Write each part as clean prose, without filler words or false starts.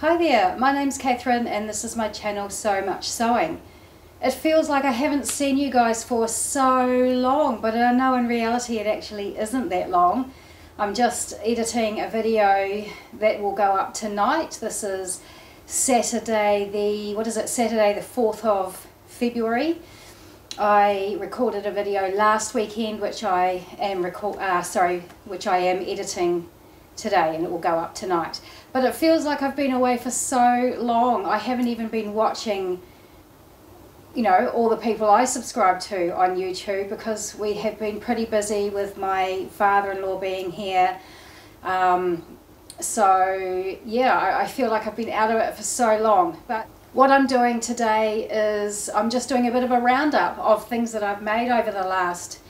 Hi there, my name's Catherine and this is my channel So Much Sewing. It feels like I haven't seen you guys for so long, but I know in reality it actually isn't that long. I'm just editing a video that will go up tonight. This is Saturday Saturday the 4th of February. I recorded a video last weekend which I am editing today, and it will go up tonight. But it feels like I've been away for so long. I haven't even been watching, you know, all the people I subscribe to on YouTube because we have been pretty busy with my father-in-law being here. So yeah, I feel like I've been out of it for so long. But what I'm doing today is I'm just doing a bit of a roundup of things that I've made over the last,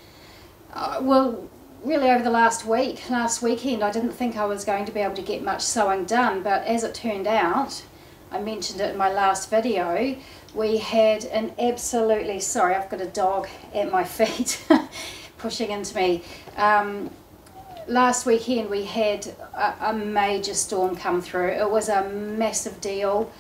really over the last week. Last weekend I didn't think I was going to be able to get much sewing done, but as it turned out, I mentioned it in my last video, we had an absolutely, sorry, I've got a dog at my feet pushing into me. Last weekend we had a major storm come through. It was a massive deal.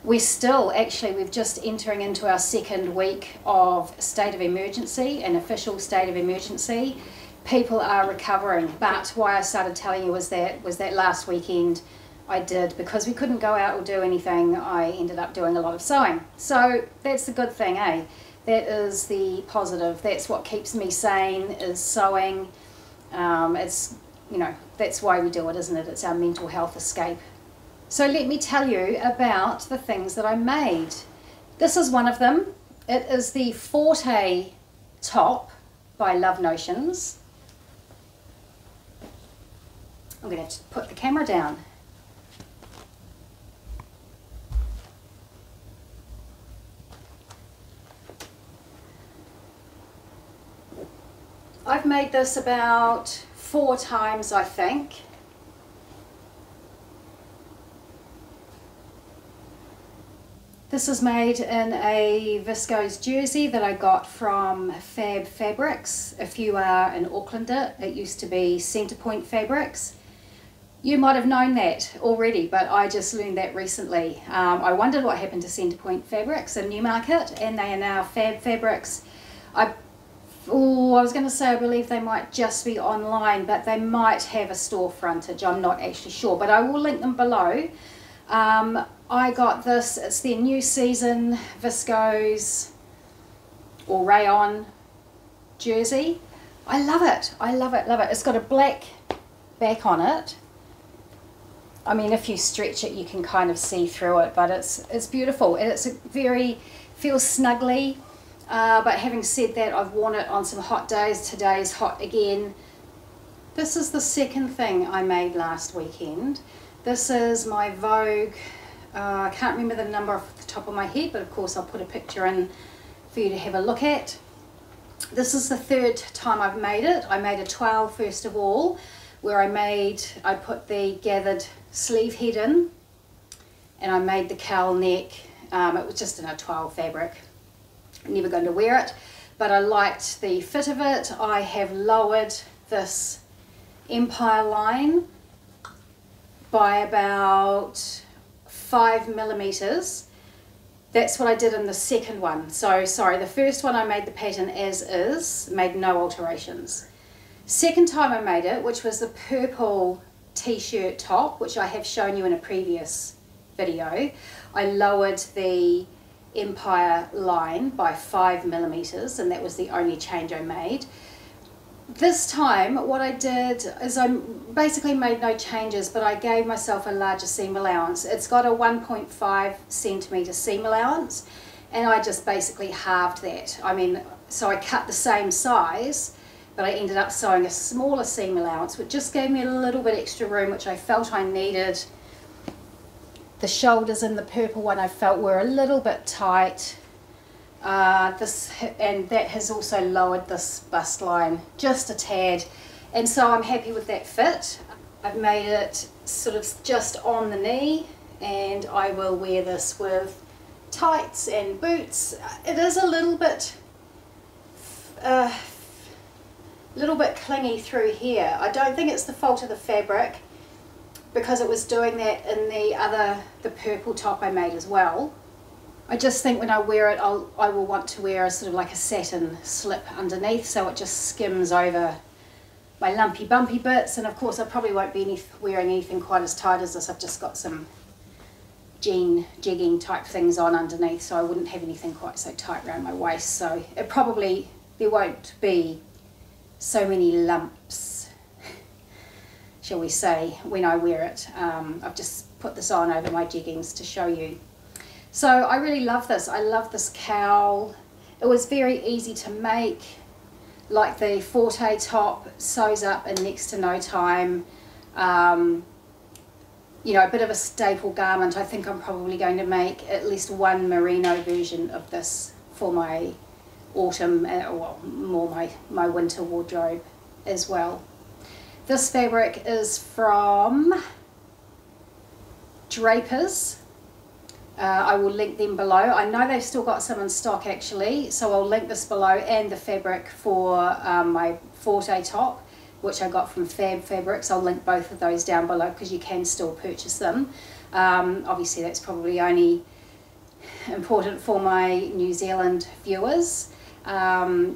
We've just entering into our second week of state of emergency, an official state of emergency. People are recovering, but why I started telling you was that last weekend I did, because we couldn't go out or do anything, I ended up doing a lot of sewing. So that's the good thing, eh? That is the positive. That's what keeps me sane, is sewing. It's, you know, that's why we do it, isn't it? It's our mental health escape. So let me tell you about the things that I made. This is one of them. It is the Forte top by Love Notions. I'm going to have to put the camera down. I've made this about 4 times, I think. This is made in a viscose jersey that I got from Fab Fabrics. If you are an Aucklander, it used to be Centrepoint Fabrics. You might have known that already, but I just learned that recently. I wondered what happened to Centrepoint Fabrics in Newmarket, and they are now Fab Fabrics. I was going to say I believe they might just be online, but they might have a store frontage. I'm not actually sure, but I will link them below. I got this, it's their new season viscose or rayon jersey. I love it, I love it, love it. It's got a black back on it. I mean, if you stretch it, you can kind of see through it, but it's beautiful, and it's feels snuggly. But having said that, I've worn it on some hot days. Today's hot again. This is the second thing I made last weekend. This is my Vogue. I can't remember the number off the top of my head, but of course I'll put a picture in for you to have a look at. This is the 3rd time I've made it. I made a 12 first of all, where I put the gathered sleeve head in, and I made the cowl neck. It was just in a 12 fabric. I'm never going to wear it, but I liked the fit of it. I have lowered this Empire line by about 5 millimeters. That's what I did in the second one. So sorry, the first one I made the pattern as is, made no alterations. Second time I made it, which was the purple t-shirt top, which I have shown you in a previous video, I lowered the Empire line by 5 millimeters, and that was the only change I made. This time what I did is I basically made no changes, but I gave myself a larger seam allowance. It's got a 1.5 centimeter seam allowance, and I just basically halved that. I mean, so I cut the same size, but I ended up sewing a smaller seam allowance, which just gave me a little bit extra room, which I felt I needed. The shoulders in the purple one I felt were a little bit tight. And that has also lowered this bust line just a tad, and so I'm happy with that fit. I've made it sort of just on the knee, and I will wear this with tights and boots. It is a little bit clingy through here. I don't think it's the fault of the fabric. because it was doing that in the purple top I made as well. I just think when I wear it, I will want to wear a sort of like a satin slip underneath, so it just skims over my lumpy bumpy bits. And of course I probably won't be wearing anything quite as tight as this. I've just got some jean jegging type things on underneath, so I wouldn't have anything quite so tight around my waist, so there won't be so many lumps, shall we say, when I wear it. I've just put this on over my jeggings to show you. So I really love this. I love this cowl. It was very easy to make. Like the forte top, sews up in next to no time. You know, a bit of a staple garment. I think I'm probably going to make at least one merino version of this for my autumn, well, more my winter wardrobe as well. This fabric is from Drapers. I will link them below. I know they've still got some in stock actually, so I'll link this below, and the fabric for my forte top, which I got from Fab Fabrics. I'll link both of those down below because you can still purchase them. Obviously that's probably only important for my New Zealand viewers. The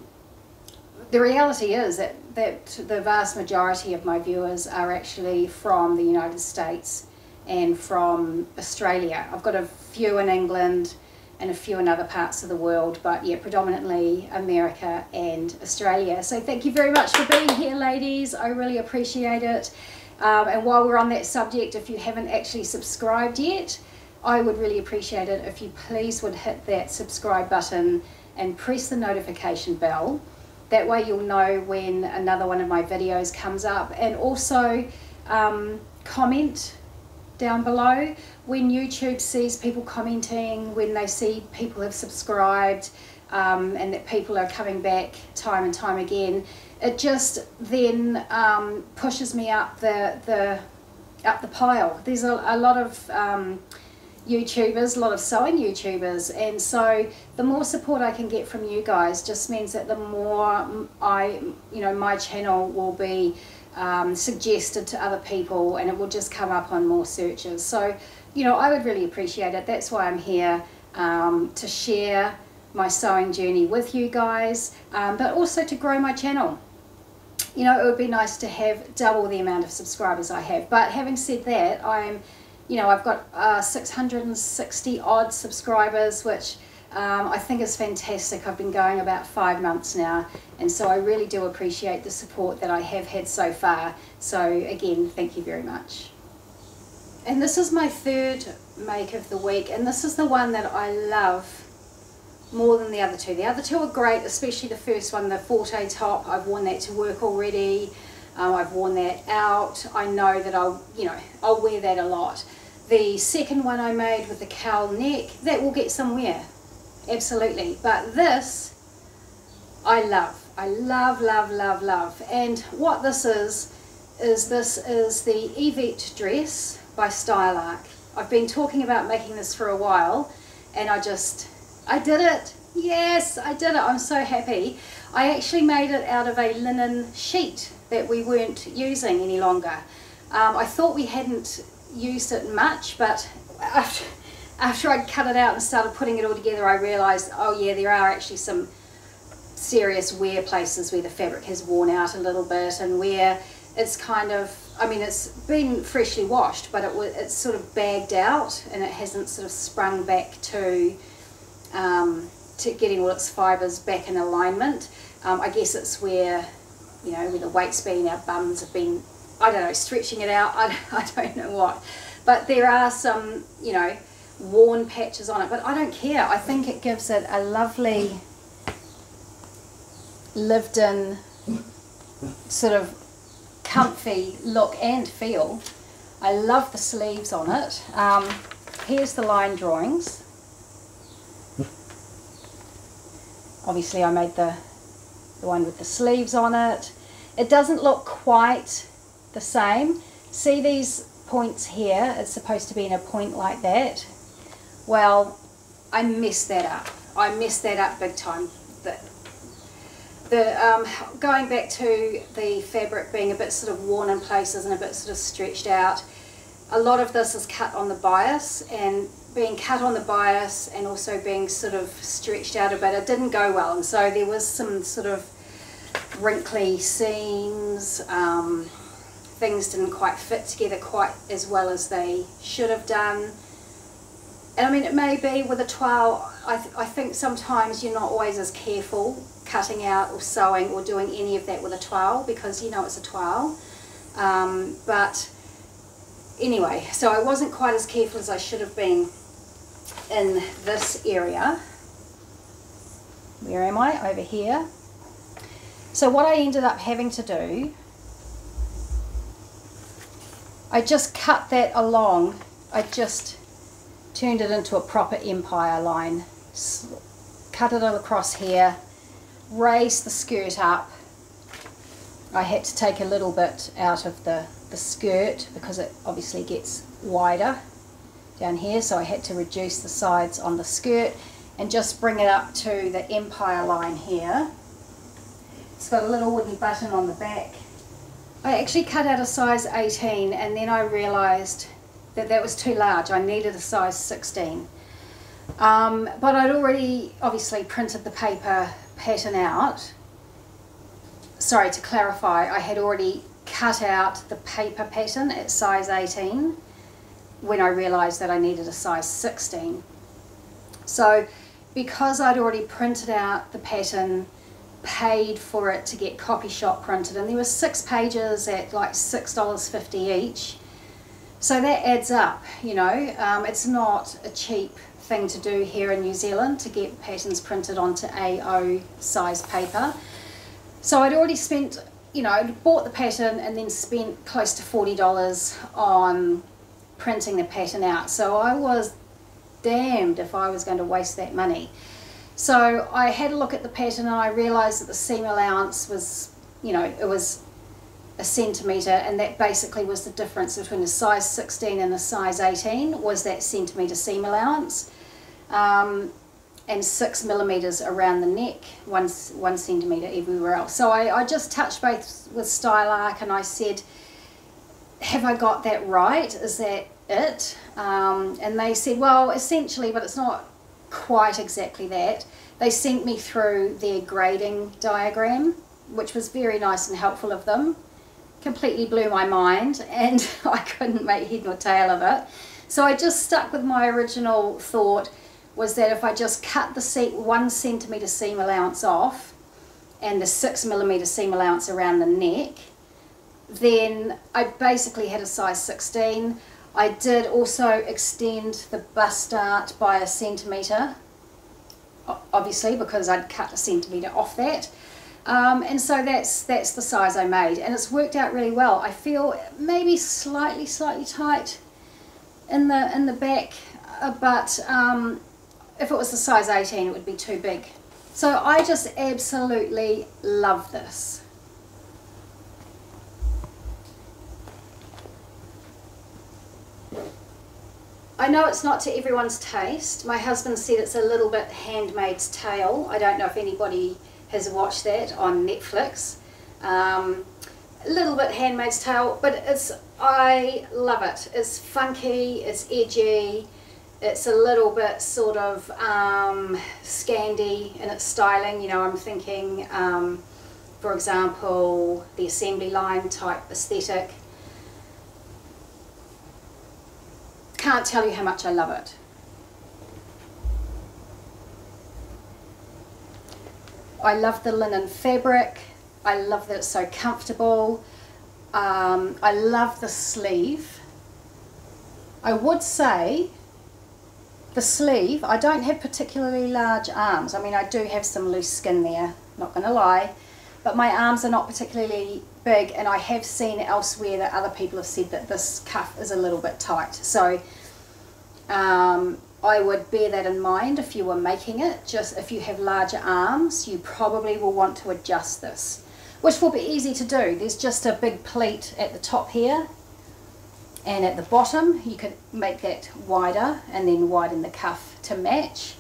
reality is that the vast majority of my viewers are actually from the United States and from Australia. I've got a few in England and a few in other parts of the world, but yeah, predominantly America and Australia. So thank you very much for being here, ladies. I really appreciate it. And while we're on that subject, if you haven't actually subscribed yet, I would really appreciate it if you please would hit that subscribe button and press the notification bell. That way you'll know when another one of my videos comes up, and also comment down below. When YouTube sees people commenting, when they see people have subscribed, and that people are coming back time and time again, it just then pushes me up the pile. There's a lot of YouTubers, a lot of sewing YouTubers, and so the more support I can get from you guys just means that the more my channel will be suggested to other people, and it will just come up on more searches. So I would really appreciate it. That's why I'm here, to share my sewing journey with you guys, but also to grow my channel. It would be nice to have double the amount of subscribers I have, but having said that, I've got 660 odd subscribers, which I think is fantastic. I've been going about 5 months now, and so I really do appreciate the support that I have had so far. So again, thank you very much. And this is my third make of the week, and this is the one that I love more than the other two. The other two are great, especially the first one, the forte top. I've worn that to work already. I've worn that out. I know that I'll wear that a lot. The second one I made with the cowl neck, that will get some wear, absolutely. But this, I love. I love, love, love, love. And what this is the Yvette dress by Style Arc. I've been talking about making this for a while, and I did it. Yes, I did it. I'm so happy. I actually made it out of a linen sheet that we weren't using any longer. I thought we hadn't used it much, but after I'd cut it out and started putting it all together, I realized, oh yeah, there are actually some serious wear places where the fabric has worn out a little bit, and where it's kind of, it's been freshly washed, but it's sort of bagged out, and it hasn't sort of sprung back to getting all its fibres back in alignment. I guess it's where, where the weight's been, our bums have been, I don't know, stretching it out, I don't know what. But there are some, worn patches on it, but I don't care. I think it gives it a lovely lived in sort of comfy look and feel. I love the sleeves on it. Here's the line drawings. Obviously I made the one with the sleeves on it. It doesn't look quite the same. See these points here? It's supposed to be in a point like that. Well, I messed that up. I messed that up big time. Going back to the fabric being a bit sort of worn in places and a bit sort of stretched out, a lot of this is cut on the bias, and being cut on the bias and also being sort of stretched out a bit, it didn't go well, and so there was some sort of wrinkly seams. Things didn't quite fit together quite as well as they should have done. And I mean, it may be with a toile, I think sometimes you're not always as careful cutting out or sewing or doing any of that with a toile, because you know it's a toile. But anyway, so I wasn't quite as careful as I should have been in this area. Where am I? Over here. So what I ended up having to do, I just cut that along. I just turned it into a proper empire line. Cut it across here, raised the skirt up. I had to take a little bit out of the skirt because it obviously gets wider down here, so I had to reduce the sides on the skirt and just bring it up to the empire line here. It's got a little wooden button on the back. I actually cut out a size 18, and then I realised that that was too large. I needed a size 16. But I'd already obviously printed the paper pattern out. Sorry, to clarify, I had already cut out the paper pattern at size 18 when I realised that I needed a size 16. So because I'd already printed out the pattern, paid for it to get copy shop printed, and there were 6 pages at like $6.50 each, so that adds up, you know. It's not a cheap thing to do here in New Zealand to get patterns printed onto A0 size paper. So I'd already spent, you know, I'd bought the pattern and then spent close to $40 on printing the pattern out, so I was damned if I was going to waste that money. So I had a look at the pattern and I realised that the seam allowance was, you know, it was a centimetre, and that basically was the difference between a size 16 and a size 18, was that centimetre seam allowance, and 6 millimetres around the neck, one centimetre everywhere else. So I just touched base with Style Arc and I said, have I got that right? Is that it? And they said, well, essentially, but it's not quite exactly that. They sent me through their grading diagram, which was very nice and helpful of them. Completely blew my mind, and I couldn't make head nor tail of it. So I just stuck with my original thought, was that if I just cut the 1 centimetre seam allowance off and the 6 millimetre seam allowance around the neck, then I basically had a size 16. I did also extend the bust dart by a centimetre, obviously, because I'd cut a centimetre off that. And so that's the size I made, and it's worked out really well. I feel maybe slightly tight in the back, but if it was the size 18 it would be too big. So I just absolutely love this. I know it's not to everyone's taste. My husband said it's a little bit Handmaid's Tale. I don't know if anybody has watched that on Netflix. A little bit Handmaid's Tale, but I love it. It's funky, it's edgy, it's a little bit sort of Scandi in its styling. You know, I'm thinking, for example, the assembly line type aesthetic. Can't tell you how much I love it. I love the linen fabric. I love that it's so comfortable. I love the sleeve. I would say the sleeve, I don't have particularly large arms. I mean, I do have some loose skin there, not going to lie, but my arms are not particularly big, and I have seen elsewhere that other people have said that this cuff is a little bit tight. So I would bear that in mind if you were making it. Just if you have larger arms, you probably will want to adjust this, which will be easy to do. There's just a big pleat at the top here, and at the bottom you could make that wider and then widen the cuff to match.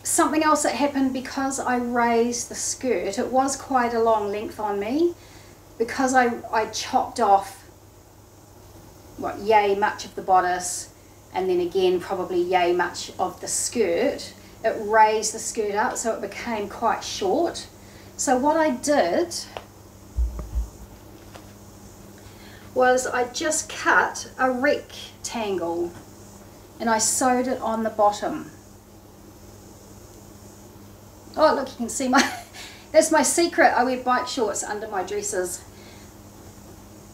Something else that happened, because I raised the skirt, it was quite a long length on me, because I chopped off what, yay much of the bodice, and then again probably yay much of the skirt. It raised the skirt up so it became quite short. So what I did was I just cut a rectangle and I sewed it on the bottom. Oh look, you can see that's my secret. I wear bike shorts under my dresses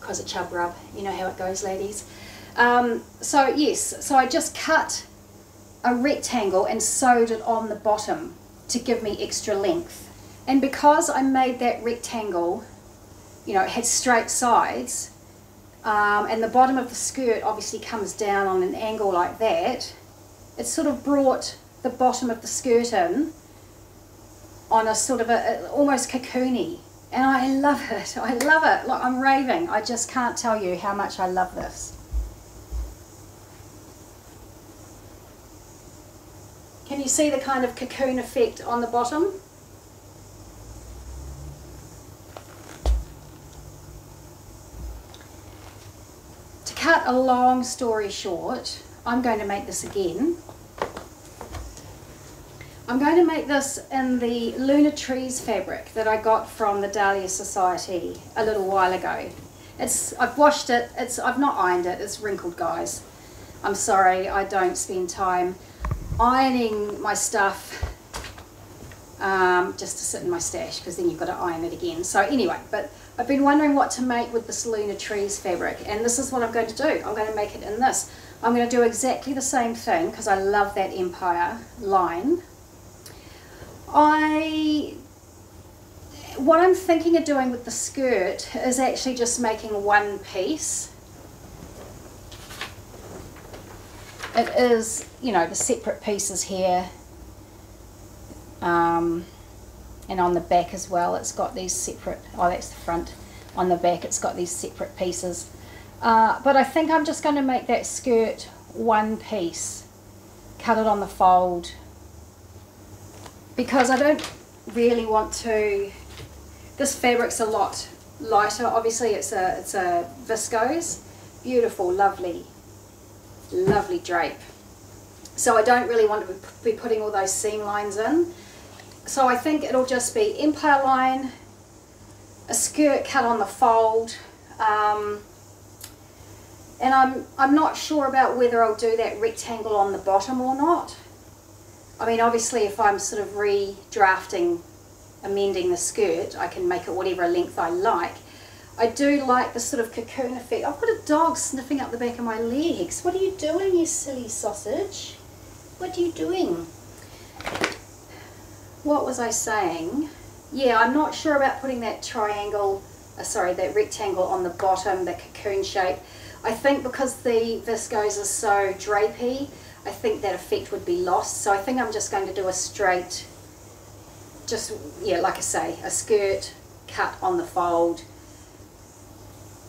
because of chub rub. You know how it goes, ladies. So yes, so I just cut a rectangle and sewed it on the bottom to give me extra length. And because I made that rectangle, you know, it had straight sides, and the bottom of the skirt obviously comes down on an angle like that, it sort of brought the bottom of the skirt in on a sort of a almost cocoony. And I love it. I love it. Like, I'm raving. I just can't tell you how much I love this. Can you see the kind of cocoon effect on the bottom? To cut a long story short, I'm going to make this again. I'm going to make this in the Lunar Tress fabric that I got from the Dahlia Society a little while ago. I've washed it, I've not ironed it, it's wrinkled, guys. I'm sorry, I don't spend time ironing my stuff just to sit in my stash, because then you've got to iron it again. So anyway, but I've been wondering what to make with this Lunar Tress fabric, and this is what I'm going to do. I'm going to make it in this. I'm going to do exactly the same thing because I love that Empire line. What I'm thinking of doing with the skirt is actually just making one piece. It is, you know, the separate pieces here, and on the back as well it's got these separate, oh that's the front, on the back it's got these separate pieces, but I think I'm just going to make that skirt one piece, cut it on the fold, because I don't really want to, this fabric's a lot lighter, obviously it's a viscose, beautiful, lovely drape, so I don't really want to be putting all those seam lines in. So I think it'll just be Empire line, a skirt cut on the fold, and I'm not sure about whether I'll do that rectangle on the bottom or not. I mean, obviously if I'm sort of redrafting, amending the skirt, I can make it whatever length I like. I do like the sort of cocoon effect. I've got a dog sniffing up the back of my legs. What are you doing, you silly sausage? What are you doing? What was I saying? Yeah, I'm not sure about putting that triangle, that rectangle on the bottom, that cocoon shape. I think because the viscose is so drapey, I think that effect would be lost. So I think I'm just going to do a straight, yeah, like I say, a skirt cut on the fold,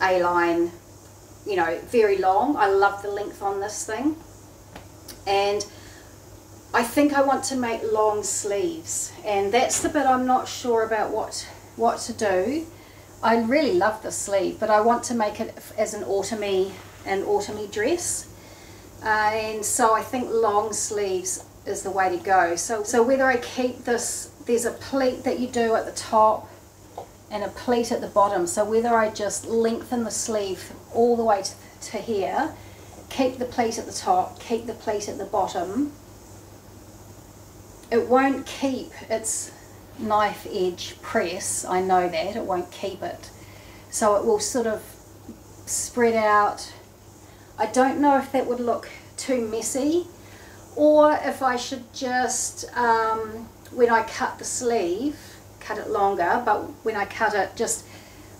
A-line, you know, very long. I love the length on this thing. And I think I want to make long sleeves, and that's the bit I'm not sure about what to do. I really love the sleeve, but I want to make it as an autumny dress, and so I think long sleeves is the way to go. So whether I keep this, there's a pleat that you do at the top and a pleat at the bottom, so whether I just lengthen the sleeve all the way to here, keep the pleat at the top, keep the pleat at the bottom, it won't keep its knife edge press, I know that, it won't keep it. So it will sort of spread out. I don't know if that would look too messy, or if I should just, when I cut the sleeve, cut it longer, but when I cut it, just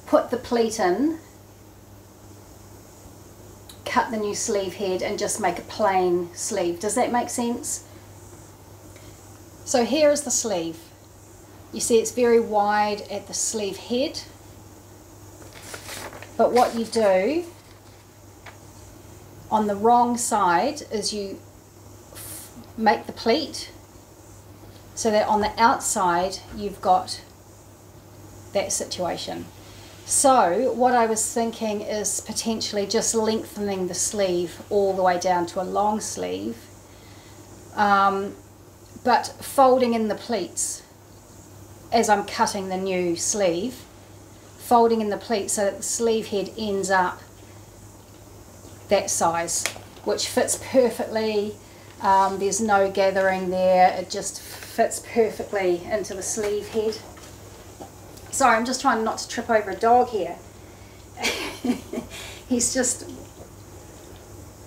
put the pleat in, cut the new sleeve head and just make a plain sleeve. Does that make sense? So here is the sleeve. You see it's very wide at the sleeve head, but what you do on the wrong side is you make the pleat so that on the outside you've got that situation. So what I was thinking is potentially just lengthening the sleeve all the way down to a long sleeve, but folding in the pleats as I'm cutting the new sleeve, folding in the pleats so that the sleeve head ends up that size, which fits perfectly. There's no gathering there, it just fits perfectly into the sleeve head. Sorry, I'm just trying not to trip over a dog here. He's just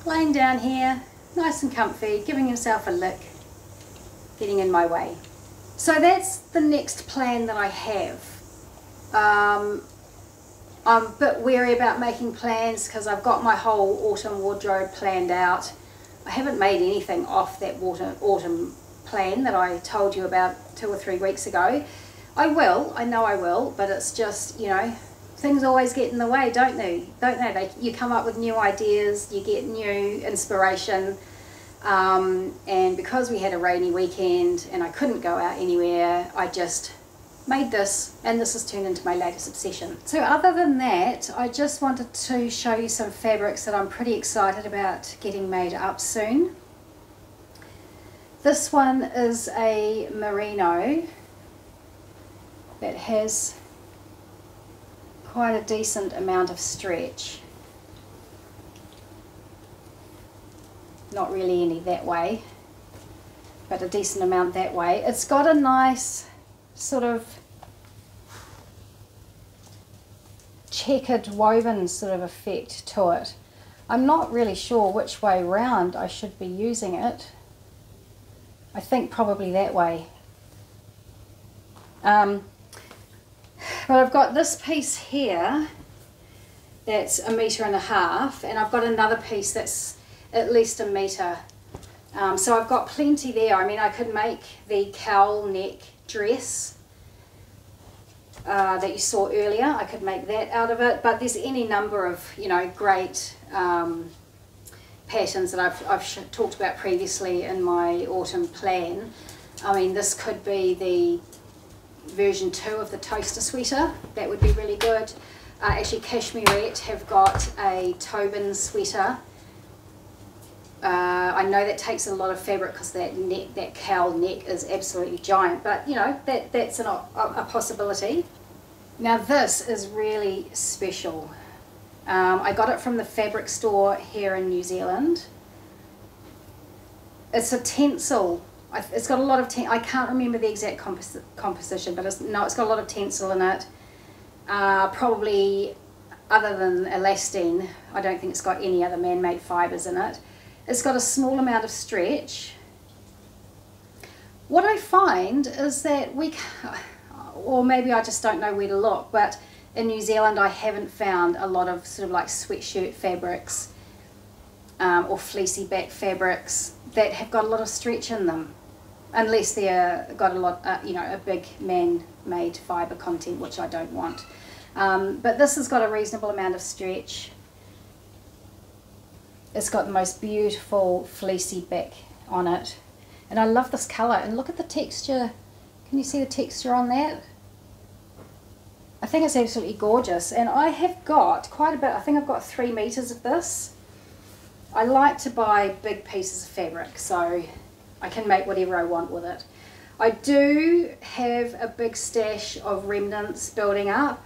laying down here, nice and comfy, giving himself a lick, getting in my way. So that's the next plan that I have. I'm a bit wary about making plans because I've got my whole autumn wardrobe planned out. I haven't made anything off that autumn plan that I told you about 2 or 3 weeks ago. I will, I know I will, but it's just, you know, things always get in the way, don't they? You come up with new ideas, you get new inspiration, and because we had a rainy weekend and I couldn't go out anywhere, I just made this, and this has turned into my latest obsession. So other than that, I just wanted to show you some fabrics that I'm pretty excited about getting made up soon. This one is a merino that has quite a decent amount of stretch. Not really any that way, but a decent amount that way. It's got a nice sort of checkered woven sort of effect to it. I'm not really sure which way round I should be using it. I think probably that way. But I've got this piece here that's 1.5 meters, and I've got another piece that's at least 1 meter. So I've got plenty there. I mean, I could make the cowl neck dress that you saw earlier. I could make that out of it, but there's any number of, you know, great patterns that I've talked about previously in my autumn plan. I mean, this could be the version 2 of the toaster sweater. That would be really good. Actually, Cashmerette have got a Tobin sweater. I know that takes a lot of fabric because that cowl neck is absolutely giant, but you know, that's a possibility. Now this is really special. I got it from the fabric store here in New Zealand. It's a tencel. It's got a lot of I can't remember the exact composition, but it's got a lot of tencel in it. Probably, other than elastine, I don't think it's got any other man-made fibres in it. It's got a small amount of stretch. What I find is that or maybe I just don't know where to look, but in New Zealand I haven't found a lot of sort of like sweatshirt fabrics or fleecy back fabrics that have got a lot of stretch in them, unless they're got a lot, you know, a big man-made fibre content, which I don't want. But this has got a reasonable amount of stretch. It's got the most beautiful fleecy back on it, and I love this colour. And look at the texture. Can you see the texture on that? I think it's absolutely gorgeous, and I have got quite a bit. I think I've got 3 meters of this. I like to buy big pieces of fabric so I can make whatever I want with it. I do have a big stash of remnants building up,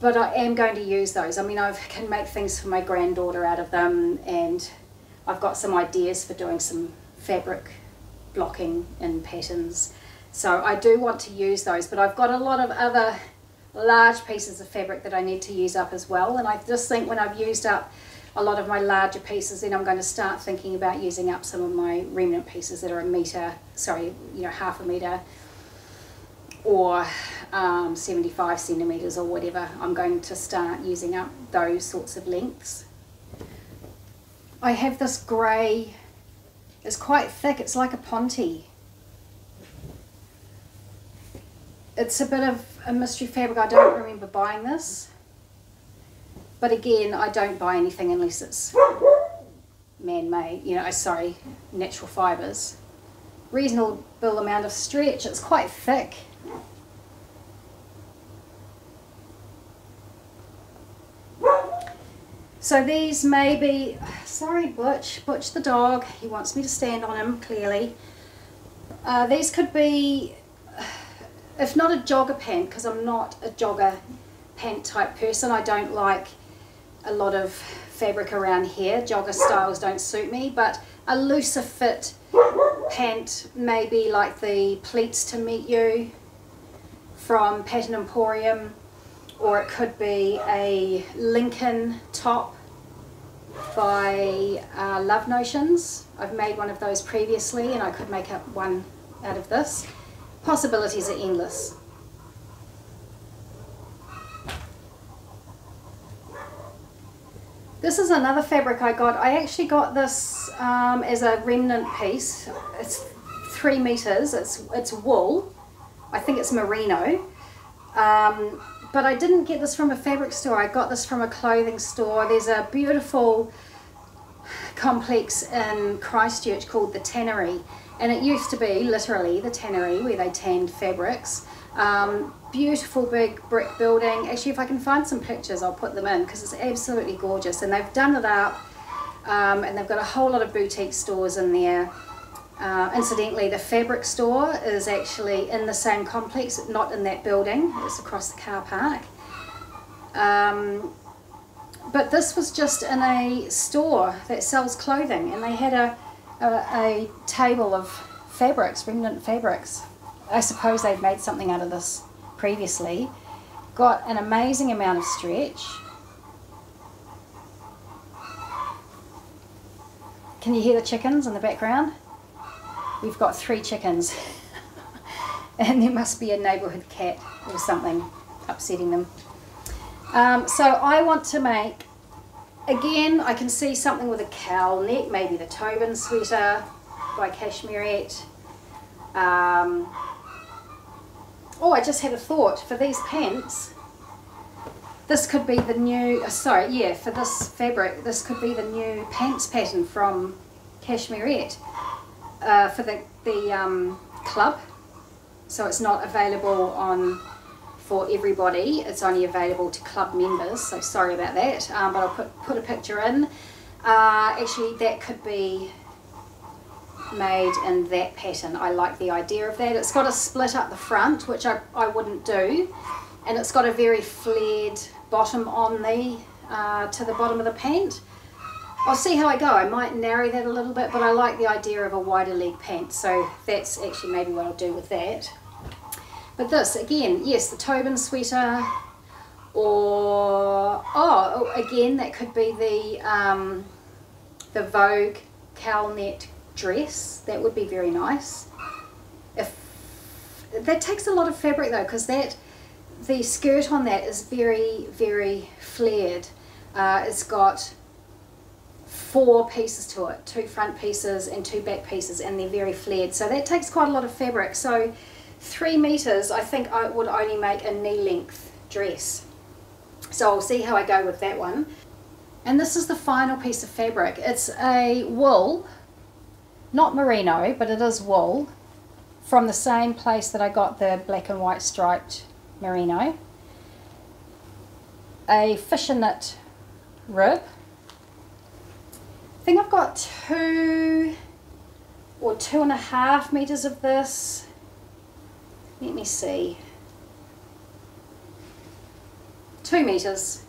but I am going to use those. I mean, I can make things for my granddaughter out of them, and I've got some ideas for doing some fabric blocking and patterns. So I do want to use those, but I've got a lot of other large pieces of fabric that I need to use up as well. And I just think when I've used up a lot of my larger pieces, then I'm going to start thinking about using up some of my remnant pieces that are 1 meter, sorry, you know, 1/2 meter or 75 centimeters or whatever. I'm going to start using up those sorts of lengths. I have this grey, it's quite thick, it's like a ponte. It's a bit of a mystery fabric. I don't remember buying this, but again, I don't buy anything unless it's man-made, you know, sorry, natural fibres. Reasonable amount of stretch. It's quite thick. So these may be, sorry Butch the dog, he wants me to stand on him clearly. These could be, if not a jogger pant, because I'm not a jogger pant type person, I don't like a lot of fabric around here, jogger styles don't suit me, but a looser fit pant, maybe like the Pleats to Meet You from Pattern Emporium, or it could be a Lincoln top by Love Notions. I've made one of those previously and I could make up one out of this. Possibilities are endless. This is another fabric I got. I actually got this as a remnant piece. It's 3 meters, it's wool. I think it's merino. But I didn't get this from a fabric store, I got this from a clothing store. There's a beautiful complex in Christchurch called the Tannery, and it used to be literally the tannery where they tanned fabrics. Beautiful big brick building. Actually, if I can find some pictures I'll put them in because it's absolutely gorgeous, and they've done it up and they've got a whole lot of boutique stores in there. Incidentally, the fabric store is actually in the same complex, not in that building, it's across the car park. But this was just in a store that sells clothing, and they had a table of fabrics, remnant fabrics. I suppose they've made something out of this previously. Got an amazing amount of stretch. Can you hear the chickens in the background? We've got 3 chickens and there must be a neighbourhood cat or something upsetting them. So I want to make, again, I can see something with a cowl neck, maybe the Tobin sweater by Cashmerette. Oh, I just had a thought for these pants. This could be the new, for this fabric, this could be the new pants pattern from Cashmerette. For the club, so it's not available for everybody, it's only available to club members, so sorry about that, but I'll put a picture in. Actually that could be made in that pattern. I like the idea of that. It's got a split up the front, which I wouldn't do, and it's got a very flared bottom on the to the bottom of the pant. I'll see how I go. I might narrow that a little bit, but I like the idea of a wider leg pant, so that's actually maybe what I'll do with that. But this, again, yes, the Tobin sweater, or, again, that could be the Vogue cowl net dress. That would be very nice. That takes a lot of fabric though, because the skirt on that is very, very flared. It's got 4 pieces to it, 2 front pieces and 2 back pieces, and they're very flared, so that takes quite a lot of fabric. So 3 meters I think I would only make a knee length dress, so I'll see how I go with that one. And this is the final piece of fabric. It's a wool, not merino, but it is wool, from the same place that I got the black and white striped merino. A fisher knit rib. I think I've got 2 or 2.5 meters of this. Let me see. 2 meters.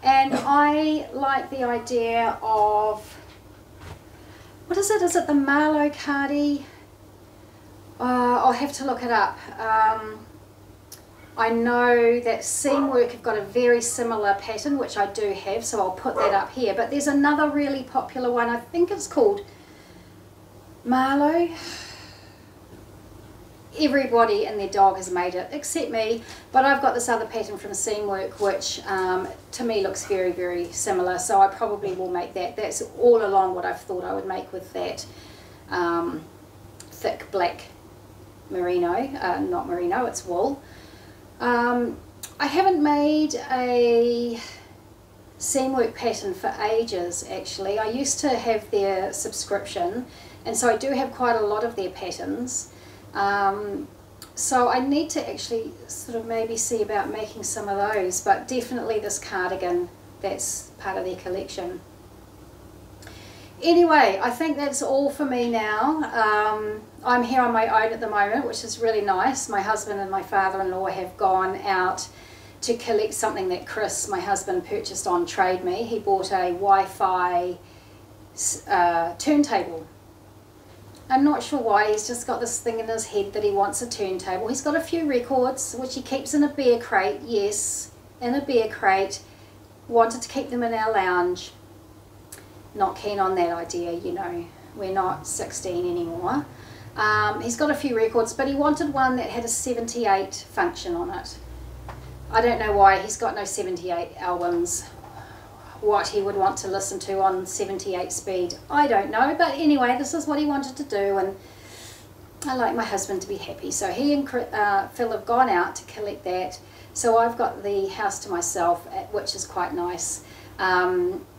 And I like the idea of, what is it? Is it the Marlowe Cardi? I'll have to look it up. I know that Seamwork have got a very similar pattern, which I do have, so I'll put that up here. But there's another really popular one, I think it's called Marlowe. Everybody and their dog has made it, except me. But I've got this other pattern from Seamwork, which to me looks very, very similar. So I probably will make that. That's all along what I've thought I would make with that thick black merino. Not merino, it's wool. I haven't made a Seamwork pattern for ages actually. I used to have their subscription, and so I do have quite a lot of their patterns. So I need to actually sort of maybe see about making some of those, but definitely this cardigan that's part of their collection. Anyway, I think that's all for me now. I'm here on my own at the moment, which is really nice. My husband and my father-in-law have gone out to collect something that Chris, my husband, purchased on Trade Me. He bought a Wi-Fi turntable. I'm not sure why, he's just got this thing in his head that he wants a turntable. He's got a few records, which he keeps in a bear crate, yes, in a bear crate. Wanted to keep them in our lounge. Not keen on that idea, you know, we're not 16 anymore. He's got a few records, but he wanted one that had a 78 function on it. I don't know why, he's got no 78 albums. What he would want to listen to on 78 speed, I don't know, but anyway, this is what he wanted to do, and I like my husband to be happy, so he and Phil have gone out to collect that, so I've got the house to myself, which is quite nice.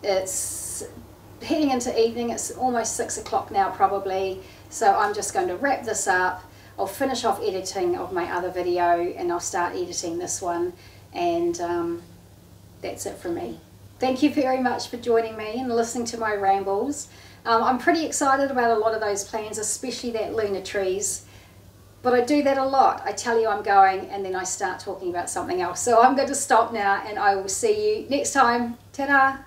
It's heading into evening, it's almost 6 o'clock now probably, so I'm just going to wrap this up. I'll finish off editing of my other video and I'll start editing this one, and that's it from me. Thank you very much for joining me and listening to my rambles. I'm pretty excited about a lot of those plans, especially that lunar trees. But I do that a lot. I tell you I'm going and then I start talking about something else. So I'm going to stop now and I will see you next time. Ta-da!